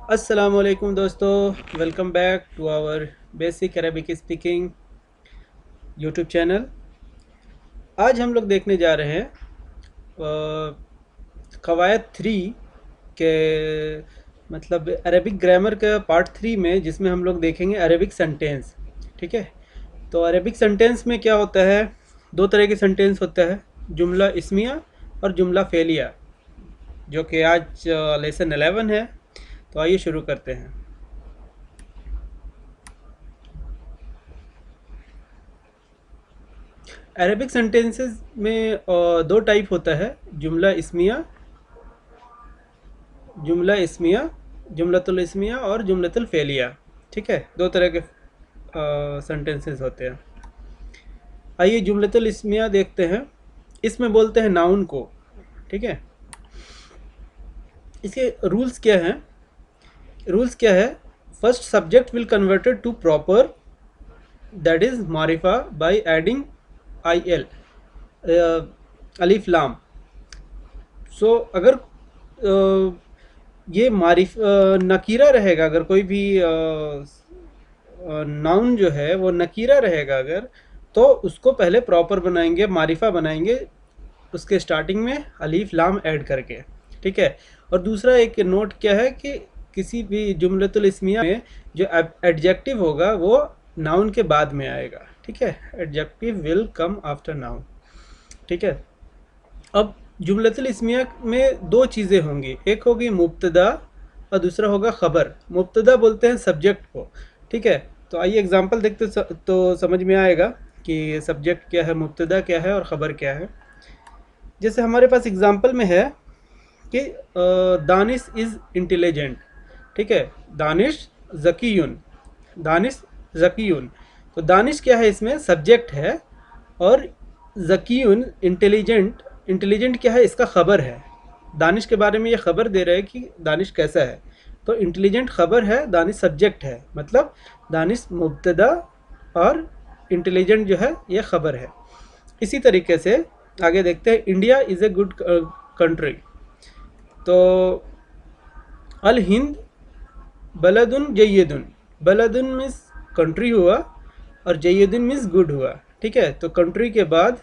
अस्सलामुअलैकुम दोस्तों, welcome back to our basic Arabic speaking YouTube channel. आज हम लोग देखने जा रहे हैं कवायद थ्री के मतलब अरबिक ग्रामर का पार्ट थ्री में, जिसमें हम लोग देखेंगे अरबिक सेंटेंस। ठीक है, तो अरबिक सेंटेंस में क्या होता है, दो तरह के सेंटेंस होता है, जुमला इस्मिया और जुमला फेलिया, जो कि आज लेसन 11 है। तो आइए शुरू करते हैं। अरेबिक सेंटेंसेस में दो टाइप होता है, जुमला इस्मिया, जुमलतुल इस्मिया और जुमलतुल फेलिया। ठीक है, दो तरह के सेंटेंसेस होते हैं। आइए जुमलतुल इस्मिया देखते हैं। इसमें बोलते हैं नाउन को। ठीक है, इसके रूल्स क्या है? First subject will converted to proper, that is मारिफा, बाय एडिंग आई एल, अलिफ लाम। सो अगर ये नकीरा रहेगा, अगर कोई भी नाउन जो है वो नकीरा रहेगा अगर, तो उसको पहले प्रॉपर बनाएंगे, मारिफा बनाएंगे, उसके स्टार्टिंग में अलीफ लाम ऐड करके। ठीक है, और दूसरा एक नोट क्या है कि किसी भी जुमलतुल इस्मिया में जो एडजेक्टिव होगा वो नाउन के बाद में आएगा। ठीक है, adjective will come after noun. ठीक है, अब जुमलतुल इस्मिया में दो चीज़ें होंगी, एक होगी मुब्तदा और दूसरा होगा ख़बर। मुब्तदा बोलते हैं सब्जेक्ट को। ठीक है, तो आइए एग्जांपल देखते तो समझ में आएगा कि सब्जेक्ट क्या है, मुब्तदा क्या है और ख़बर क्या है। जैसे हमारे पास एग्जांपल में है कि दानिश इज़ इंटेलिजेंट। ठीक है, दानिश ज़कीयुन, दानिश ज़कीयुन। तो दानिश क्या है, इसमें सब्जेक्ट है, और ज़कीयुन इंटेलिजेंट, इंटेलिजेंट क्या है, इसका ख़बर है। दानिश के बारे में ये ख़बर दे रहा है कि दानिश कैसा है। तो इंटेलिजेंट ख़बर है, दानिश सब्जेक्ट है, मतलब दानिश मुब्तदा और इंटेलिजेंट जो है ये ख़बर है। इसी तरीके से आगे देखते हैं, India is a good country. तो अल हिंद बलदुन जय्यदुन, बलदुन मीन्स कंट्री हुआ और जय्यदुन मीन्स गुड हुआ। ठीक है, तो कंट्री के बाद,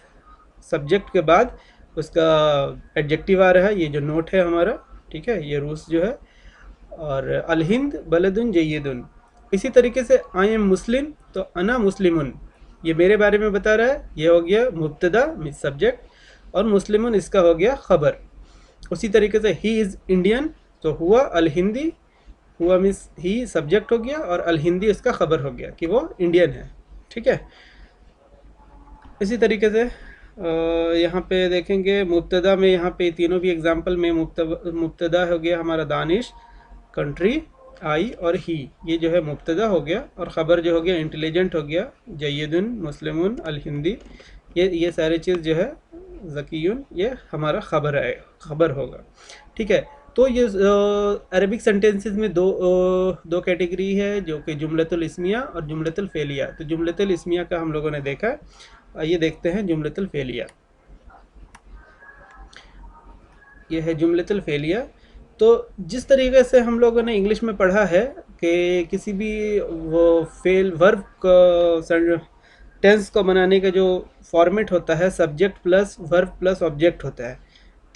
सब्जेक्ट के बाद उसका एडजेक्टिव आ रहा है, ये जो नोट है हमारा। ठीक है, ये रूल्स जो है। और अल हिंद बलदुन जय्यदुन। इसी तरीके से आई एम मुस्लिम, तो अना मुस्लिमुन, ये मेरे बारे में बता रहा है, ये हो गया मुब्तदा मीन्स सब्जेक्ट, और मुस्लिमुन इसका हो गया खबर। उसी तरीके से ही इज़ इंडियन, तो हुआ अल हिंदी, हुआ मीन्स ही सब्जेक्ट हो गया और अल हिंदी उसका खबर हो गया कि वो इंडियन है। ठीक है, इसी तरीके से यहाँ पे देखेंगे मुब्तदा में, यहाँ पे तीनों भी एग्जांपल में मुब्तदा हो गया हमारा दानिश, कंट्री, आई और ही, ये जो है मुब्तदा हो गया, और ख़बर जो हो गया इंटेलिजेंट हो गया, जय्यदुन, मुस्लिमुन, अल हिंदी, ये सारी चीज़ जो है, ज़कीयुन, ये हमारा ख़बर है, ख़बर होगा। ठीक है, तो ये अरबिक सेंटेंसेस में दो कैटेगरी है, जो कि जुमलतुल इस्मिया और जुमलतुल फेलिया। तो जुमलतुल इस्मिया का हम लोगों ने देखा, आइए देखते हैं जुमलतुल फेलिया। ये है जुमलतुल फेलिया। तो जिस तरीके से हम लोगों ने इंग्लिश में पढ़ा है कि किसी भी वो फेल वर्ब को, टेंस को बनाने का जो फॉर्मेट होता है, subject plus verb plus object होता है।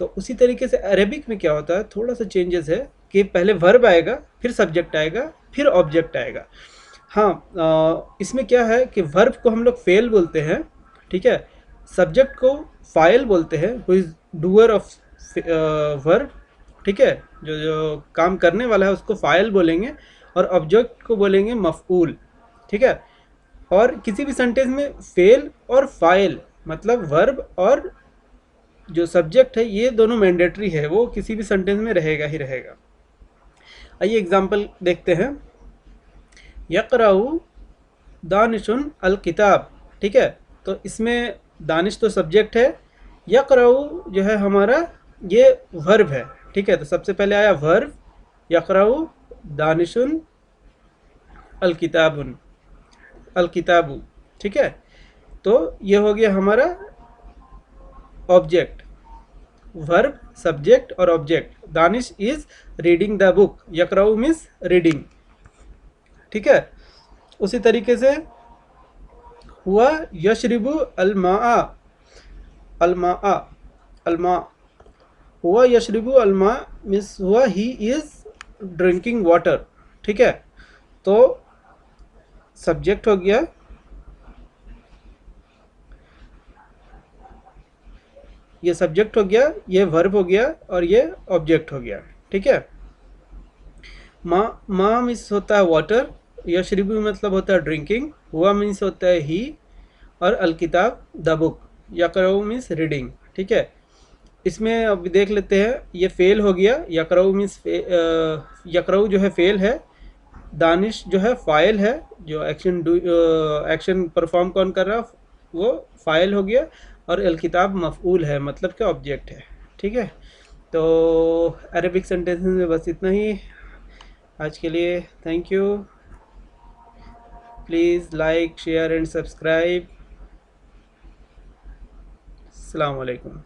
तो उसी तरीके से अरेबिक में क्या होता है, थोड़ा सा चेंजेस है कि पहले वर्ब आएगा, फिर सब्जेक्ट आएगा, फिर ऑब्जेक्ट आएगा। हाँ, इसमें क्या है कि वर्ब को हम लोग फेल बोलते हैं। ठीक है, सब्जेक्ट को फाइल बोलते हैं, who is doer of verb. ठीक है, जो जो काम करने वाला है उसको फाइल बोलेंगे, और ऑब्जेक्ट को बोलेंगे मफऊल। ठीक है, और किसी भी सेंटेंस में फेल और फाइल, मतलब वर्ब और जो सब्जेक्ट है, ये दोनों मैंडेटरी है, वो किसी भी सेंटेंस में रहेगा ही रहेगा। आइए एग्जांपल देखते हैं। यक़राउ दानिशुन अल किताब। ठीक है, तो इसमें दानिश तो सब्जेक्ट है, यक़राउ जो है हमारा ये वर्ब है। ठीक है, तो सबसे पहले आया वर्ब, यक़राउ दानिशुन अल किताबुन, अल किताबु। ठीक है, तो ये हो गया हमारा ऑब्जेक्ट। वर्ब, सब्जेक्ट और object. Danish is reading the book, यकराउ मीन्स रीडिंग। ठीक है, उसी तरीके से हुआ यशरिबु अलमा, अलमा, अलमा, हुआ यशरिबु अलमा मीन्स हुआ ही इज ड्रिंकिंग वाटर। ठीक है, तो सब्जेक्ट हो गया, ये सब्जेक्ट हो गया, ये वर्ब हो गया और ये ऑब्जेक्ट हो गया। ठीक है, माँ, माँ मीन्स होता है वाटर, यशरिबु मतलब होता है ड्रिंकिंग, हुआ मीन्स होता है ही, और अलकिताब द बुक, यकरऊ मीन्स रीडिंग। ठीक है, इसमें अब देख लेते हैं, ये फेल हो गया, यकरऊ मीन्स यकरऊ जो है फेल है, दानिश जो है फाइल है, जो एक्शन एक्शन परफॉर्म कौन कर रहा वो फाइल हो गया, और अलकिताब मफऊल है मतलब क्या ऑब्जेक्ट है। ठीक है, तो अरेबिक सेंटेंसेस में बस इतना ही आज के लिए। Thank you, please like share and subscribe. अस्सलाम वालेकुम।